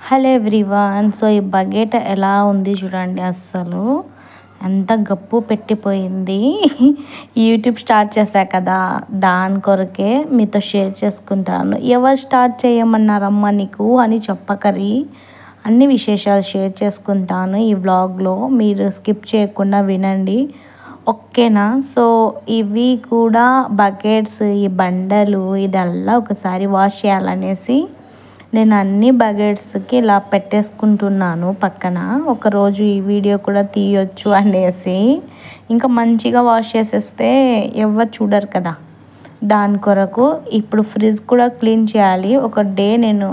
Hello everyone. So ఈ bucket ఎలా ఉంది చూడండి. అస్సలు ఎంత గప్పు పెట్టిపోయింది. యూట్యూబ్ స్టార్ట్ చేశా కదా, దాని కొరకే మీతో షేర్ చేసుకుంటాను. ఎవరు స్టార్ట్ చేయమన్నారమ్మా నీకు అని చెప్పకరి అన్ని విశేషాలు షేర్ చేసుకుంటాను ఈ వ్లాగ్లో. మీరు స్కిప్ చేయకుండా వినండి, ఓకేనా? సో ఇవి కూడా బకెట్స్, ఈ బండలు ఇదల్లా ఒకసారి వాష్ చేయాలనేసి నేను అన్ని బకెట్స్కి ఇలా పెట్టేసుకుంటున్నాను పక్కన. ఒకరోజు ఈ వీడియో కూడా తీయొచ్చు అనేసి, ఇంకా మంచిగా వాష్ చేసేస్తే ఎవరు చూడరు కదా, దాని కొరకు ఇప్పుడు ఫ్రిడ్జ్ కూడా క్లీన్ చేయాలి. ఒక డే నేను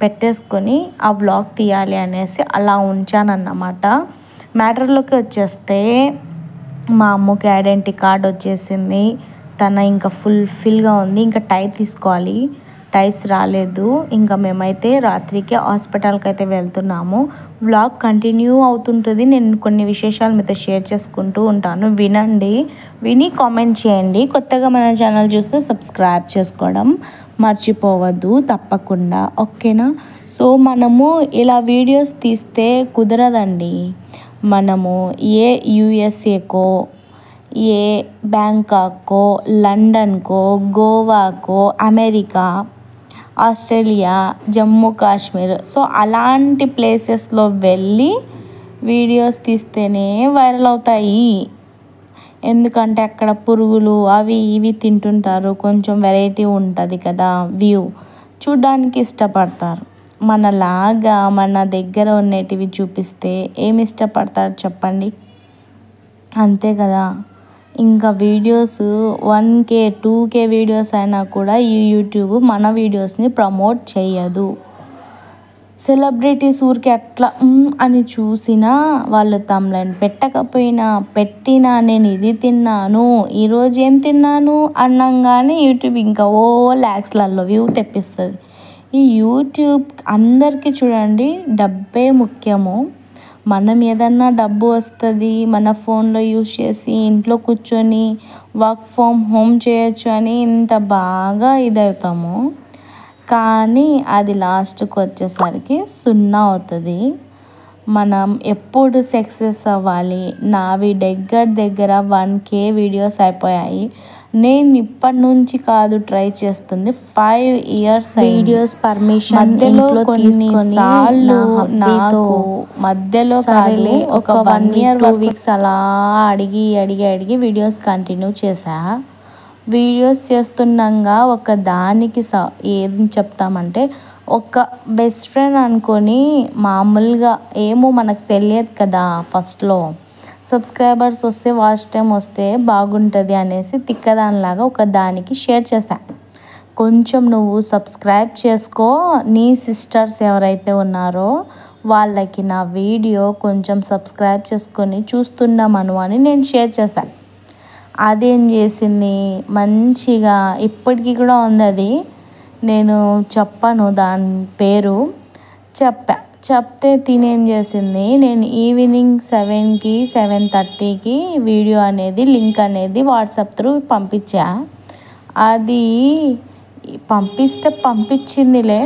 పెట్టేసుకొని ఆ వ్లాగ్ తీయాలి అనేసి అలా ఉంచానన్నమాట. మ్యాటర్లోకి వచ్చేస్తే మా అమ్మకి ఐడెంటిటీ కార్డ్ వచ్చేసింది. తన ఇంకా ఫుల్ఫిల్గా ఉంది. ఇంకా టై తీసుకోవాలి, టైస్ రాలేదు. ఇంకా మేమైతే రాత్రికి హాస్పిటల్కి అయితే వెళ్తున్నాము. వ్లాగ్ కంటిన్యూ అవుతుంటుంది. నేను కొన్ని విశేషాలు మీతో షేర్ చేసుకుంటూ ఉంటాను, వినండి. విని కామెంట్ చేయండి. కొత్తగా మన ఛానల్ చూస్తే సబ్స్క్రైబ్ చేసుకోవడం మర్చిపోవద్దు తప్పకుండా, ఓకేనా? సో మనము ఇలా వీడియోస్ తీస్తే కుదరదండి. మనము ఏ యూఎస్ఏకో, ఏ బ్యాంకాక్కో, లండన్కో, గోవాకో, America, Australia, Jammu Kashmir, so అలాంటి ప్లేసెస్లో వెళ్ళి వీడియోస్ తీస్తేనే వైరల్ అవుతాయి. ఎందుకంటే అక్కడ పురుగులు అవి ఇవి తింటుంటారు, కొంచెం వెరైటీ ఉంటుంది కదా, వ్యూ చూడ్డానికి ఇష్టపడతారు. మనలాగా మన దగ్గర ఉన్నటివి చూపిస్తే ఏమి ఇష్టపడతారు చెప్పండి, అంతే కదా. ఇంకా వీడియోస్ 1K 2K వీడియోస్ అయినా కూడా ఈ యూట్యూబ్ మన వీడియోస్ని ప్రమోట్ చేయదు. సెలబ్రిటీస్ ఊరికి అట్లా అని చూసినా వాళ్ళు తమ్లైన్ పెట్టినా నేను ఇది తిన్నాను, ఈరోజు ఏం తిన్నాను అన్నంగానే యూట్యూబ్ ఇంకా ల్యాక్స్లలో వ్యూ తెప్పిస్తుంది. ఈ యూట్యూబ్ అందరికీ చూడండి డబ్బే ముఖ్యము. మనం ఏదన్నా డబ్బు వస్తుంది మన ఫోన్లో యూజ్ చేసి ఇంట్లో కూర్చొని వర్క్ ఫ్రమ్ హోమ్ చేయొచ్చు అని ఇంత బాగా ఇదవుతాము, కానీ అది లాస్ట్కి వచ్చేసరికి సున్నా అవుతుంది. మనం ఎప్పుడు సక్సెస్ అవ్వాలి. నావి దగ్గర 1K వీడియోస్ అయిపోయాయి. నేను ఇప్పటి నుంచి కాదు ట్రై చేస్తుంది, 5 years వీడియోస్ పర్మిషన్ మధ్యలో కొన్నిసార్లు నాకు మధ్యలో కాదు ఒక 1 year 2 weeks అలా అడిగి వీడియోస్ కంటిన్యూ చేశా. వీడియోస్ చేస్తున్నాగా ఒక దానికి ఏం చెప్తామంటే, ఒక బెస్ట్ ఫ్రెండ్ అనుకొని మామూలుగా ఏమో మనకు తెలియదు కదా ఫస్ట్లో, సబ్స్క్రైబర్స్ వస్తే వాచ్ టైం వస్తే బాగుంటుంది అనేసి తిక్కదానిలాగా ఒక దానికి షేర్ చేశా. కొంచెం నువ్వు సబ్స్క్రైబ్ చేసుకో, నీ సిస్టర్స్ ఎవరైతే ఉన్నారో వాళ్ళకి నా వీడియో కొంచెం సబ్స్క్రైబ్ చేసుకొని చూస్తున్నామను అని నేను షేర్ చేశాను. అదేం చేసింది మంచిగా, ఇప్పటికీ కూడా ఉంది అది, నేను చెప్పను దాని పేరు, చెప్తే తినేం చేసింది, నేను ఈవినింగ్ 7కి 7:30కి వీడియో అనేది లింక్ అనేది వాట్సాప్ త్రూ పంపించా. అది పంపించిందిలే.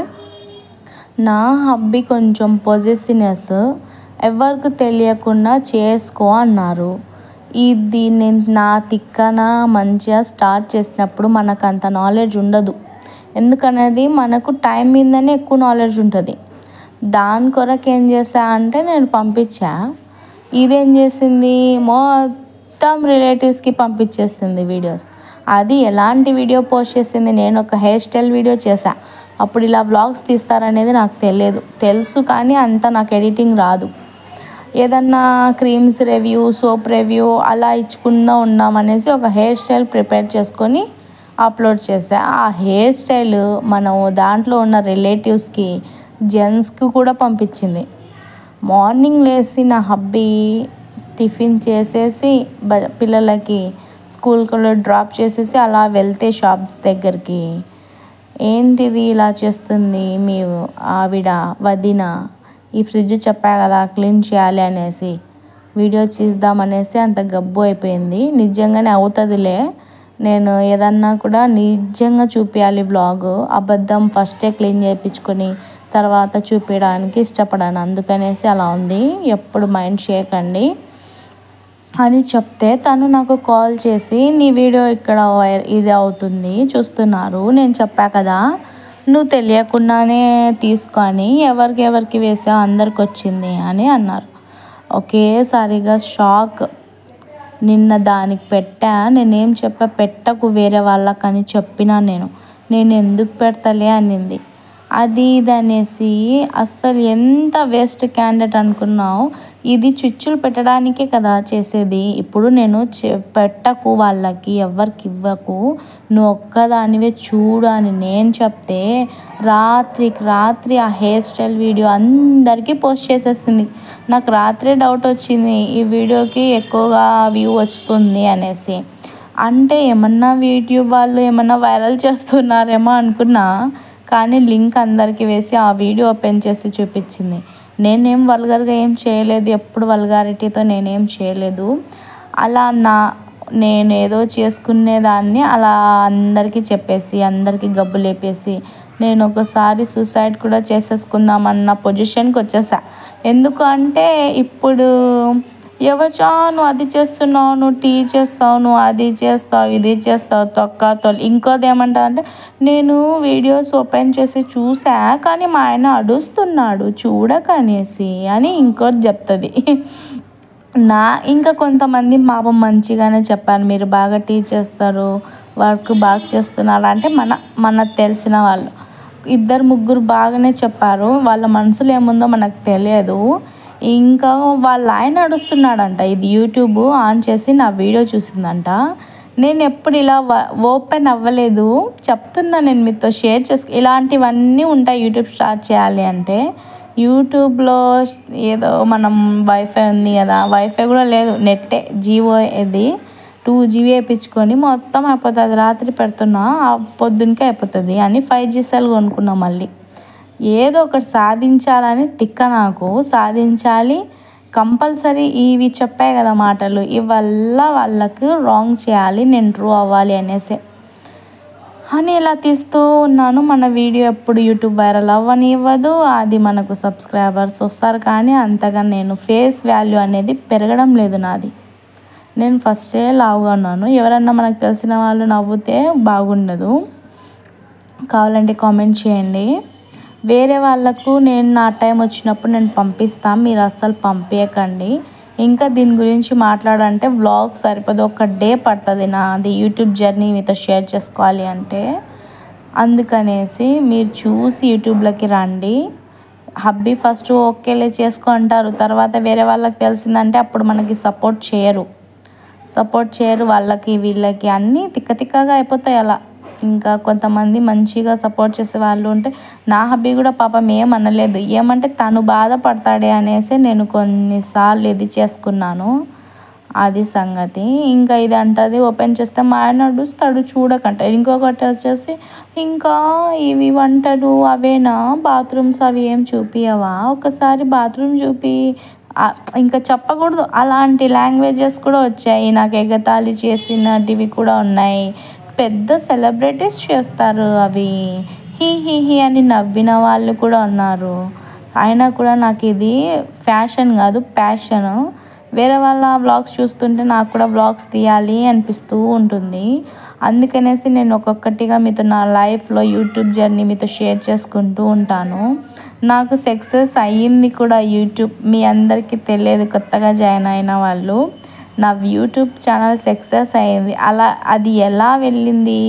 నా హబ్బీ కొంచెం పొజెసివ్నెస్, ఎవరికి తెలియకుండా చేసుకో అన్నారు. ఇది నేను నా తిక్కన మంచిగా స్టార్ట్ చేసినప్పుడు మనకు అంత నాలెడ్జ్ ఉండదు. ఎందుకనేది మనకు టైం మీదనే ఎక్కువ నాలెడ్జ్ ఉంటుంది. దాని కొరకు ఏం చేసా అంటే నేను పంపించా. ఇదేం చేసింది మొత్తం రిలేటివ్స్కి పంపించేసింది వీడియోస్. అది ఎలాంటి వీడియో పోస్ట్ చేసింది, నేను ఒక హెయిర్ స్టైల్ వీడియో చేశా. అప్పుడు ఇలా వ్లాగ్స్ తీస్తారనేది నాకు తెలుసు కానీ అంత నాకు ఎడిటింగ్ రాదు. ఏదన్నా క్రీమ్స్ రివ్యూ, సోప్ రివ్యూ అలా ఇచ్చుకుందా ఉన్నామనేసి ఒక హెయిర్ స్టైల్ ప్రిపేర్ చేసుకొని అప్లోడ్ చేసా. ఆ హెయిర్ స్టైల్ మనం దాంట్లో ఉన్న రిలేటివ్స్కి, జెంట్స్కి కూడా పంపించింది. మార్నింగ్ లేచి నా హబ్బీ టిఫిన్ చేసేసి పిల్లలకి స్కూల్కి డ్రాప్ చేసేసి అలా వెళ్తే షాప్స్ దగ్గరికి, ఏంటిది ఇలా చేస్తుంది మీ ఆవిడ వదిన, ఈ ఫ్రిడ్జ్ చెప్పా కదా క్లీన్ చేయాలి అనేసి వీడియో చేద్దామనేసి అంత గబ్బు అయిపోయింది. నిజంగానే అవుతుందిలే, నేను ఏదన్నా కూడా నిజంగా చూపించాలి వ్లాగ్. అబద్ధం ఫస్టే క్లీన్ చేయించుకొని తర్వాత చూపించడానికి ఇష్టపడాను, అందుకనేసి అలా ఉంది, ఎప్పుడు మైండ్ చేయకండి అని చెప్తే తను నాకు కాల్ చేసి నీ వీడియో ఇక్కడ ఇది అవుతుంది చూస్తున్నారు, నేను చెప్పా కదా నువ్వు తెలియకుండానే తీసుకొని ఎవరికి వేసావు అందరికి వచ్చింది అని అన్నారు. ఒకేసారిగా షాక్. నిన్న దానికి పెట్టా, నేనేం చెప్పా, పెట్టకు వేరే వాళ్ళకని చెప్పినా నేను ఎందుకు పెడతలే అనింది. అది ఇది అనేసి అస్సలు ఎంత వేస్ట్ క్యాండిడేట్ అనుకున్నావు, ఇది చిచ్చులు పెట్టడానికే కదా చేసేది. ఇప్పుడు నేను పెట్టకు వాళ్ళకి ఎవరికి ఇవ్వకు, నువ్వు ఒక్కదానివే చూడు అని నేను చెప్తే రాత్రికి రాత్రి ఆ హెయిర్ స్టైల్ వీడియో అందరికీ పోస్ట్ చేసేసింది. నాకు రాత్రి డౌట్ వచ్చింది ఈ వీడియోకి ఎక్కువగా వ్యూ వస్తుంది అనేసి. అంటే ఏమన్నా యూట్యూబ్ వాళ్ళు ఏమన్నా వైరల్ చేస్తున్నారేమో అనుకున్నా, కానీ లింక్ అందరికీ వేసి ఆ వీడియో ఓపెన్ చేసి చూపించింది. నేనేం వల్గర్గా ఏం చేయలేదు, ఎప్పుడు వల్గారిటీతో నేనేం చేయలేదు. అలా నేనేదో చేసుకునేదాన్ని అలా అందరికీ చెప్పేసి అందరికీ గబ్బు లేపేసి నేను ఒకసారి సూసైడ్ కూడా చేసేసుకుందామన్న పొజిషన్కి వచ్చేసా. ఎందుకంటే ఇప్పుడు నువ్వు అది చేస్తున్నావు, నువ్వు టీ చేస్తావు, నువ్వు అది చేస్తావు, ఇది చేస్తావు, తొలి ఇంకోది ఏమంటా అంటే నేను వీడియోస్ ఓపెన్ చేసి చూసా కానీ మా ఆయన అడుస్తున్నాడు చూడకనేసి అని ఇంకోటి చెప్తుంది. ఇంకా కొంతమంది పాపం మంచిగానే చెప్పారు, మీరు బాగా టీ చేస్తారు, వర్క్ బాగా చేస్తున్నారు అంటే మనకు తెలిసిన వాళ్ళు 2-3 బాగానే చెప్పారు. వాళ్ళ మనసులో ఏముందో మనకు తెలియదు. ఇంకా వాళ్ళ ఆయన నడుస్తున్నాడంట, ఇది యూట్యూబ్ ఆన్ చేసి నా వీడియో చూసిందంట. నేను ఎప్పుడు ఇలా ఓపెన్ అవ్వలేదు, చెప్తున్నా, నేను మీతో షేర్ ఇలాంటివన్నీ ఉంటాయి. యూట్యూబ్ స్టార్ట్ చేయాలి అంటే యూట్యూబ్లో ఏదో మనం వైఫై ఉంది కదా, వైఫై కూడా లేదు, నెట్టే జియో ఇది 2GB వేయించుకొని మొత్తం అయిపోతుంది. రాత్రి పెడుతున్నా పొద్దునకే అయిపోతుంది అని 5G సెల్ కొనుక్కున్నాం. మళ్ళీ ఏదో ఒకటి సాధించాలని తిక్క, నాకు సాధించాలి కంపల్సరీ. ఇవి చెప్పాయి కదా మాటలు, ఇవల్ల వాళ్ళకు రాంగ్ చేయాలి, నేను ట్రూ అవ్వాలి అనేసి అని ఇలా తీస్తూ ఉన్నాను. మన వీడియో ఎప్పుడు యూట్యూబ్ వైరల్ అవ్వనివ్వదు, అది మనకు సబ్స్క్రైబర్స్ వస్తారు కానీ అంతగా నేను ఫేస్ వాల్యూ అనేది పెరగడం లేదు నాది. నేను ఫస్టే లావుగా ఉన్నాను, ఎవరన్నా మనకు తెలిసిన వాళ్ళు నవ్వుతే బాగుండదు. కావాలంటే కామెంట్ చేయండి. వేరే వాళ్ళకు నేను నా టైం వచ్చినప్పుడు నేను పంపిస్తాను, మీరు అస్సలు పంపించకండి. ఇంకా దీని గురించి మాట్లాడాలంటే వ్లాగ్ సరిపోదు, ఒక డే పడుతుంది నాది యూట్యూబ్ జర్నీ మీతో షేర్ చేసుకోవాలి అంటే. అందుకనేసి మీరు చూసి యూట్యూబ్లోకి రండి. హబ్బీ ఫస్ట్ ఓకేలే చేసుకో అంటారు, తర్వాత వేరే వాళ్ళకి తెలిసిందంటే అప్పుడు మనకి సపోర్ట్ చేయరు. వాళ్ళకి వీళ్ళకి అన్నీ తిక్కగా అయిపోతాయి అలా. ఇంకా కొంతమంది మంచిగా సపోర్ట్ చేసే వాళ్ళు ఉంటే, నా హబ్బీ కూడా పాపం ఏమనలేదు, ఏమంటే తను బాధపడతాడే అనేసి నేను కొన్నిసార్లు ఇది చేసుకున్నాను, అది సంగతి. ఇంకా ఇది అంటది ఓపెన్ చేస్తే మా ఆయన నడుస్తాడు చూడకంట. ఇంకొకటి వచ్చేసి ఇంకా ఇవి వంటలు అవేనా, బాత్రూమ్స్ అవి ఏం చూపియవా, ఒకసారి బాత్రూమ్ చూపి, ఇంకా చెప్పకూడదు అలాంటి లాంగ్వేజెస్ కూడా వచ్చాయి. నాకు ఎగతాళి చేసినటివి కూడా ఉన్నాయి. పెద్ద సెలబ్రిటీస్ చేస్తారు అవి, హీ అని నవ్విన వాళ్ళు కూడా ఉన్నారు. అయినా కూడా నాకు ఇది ఫ్యాషన్ కాదు, ప్యాషను. వేరే వాళ్ళ వ్లాగ్స్ చూస్తుంటే నాకు కూడా వ్లాగ్స్ తీయాలి అనిపిస్తూ ఉంటుంది. అందుకనేసి నేను ఒక్కొక్కటిగా మీతో నా లైఫ్లో యూట్యూబ్ జర్నీ మీతో షేర్ చేసుకుంటూ ఉంటాను. నాకు సక్సెస్ అయ్యింది కూడా యూట్యూబ్, మీ అందరికీ తెలియదు కొత్తగా జాయిన్ అయిన వాళ్ళు. నా యూట్యూబ్ ఛానల్ సక్సెస్ అయ్యింది, అది ఎలా వెళ్ళింది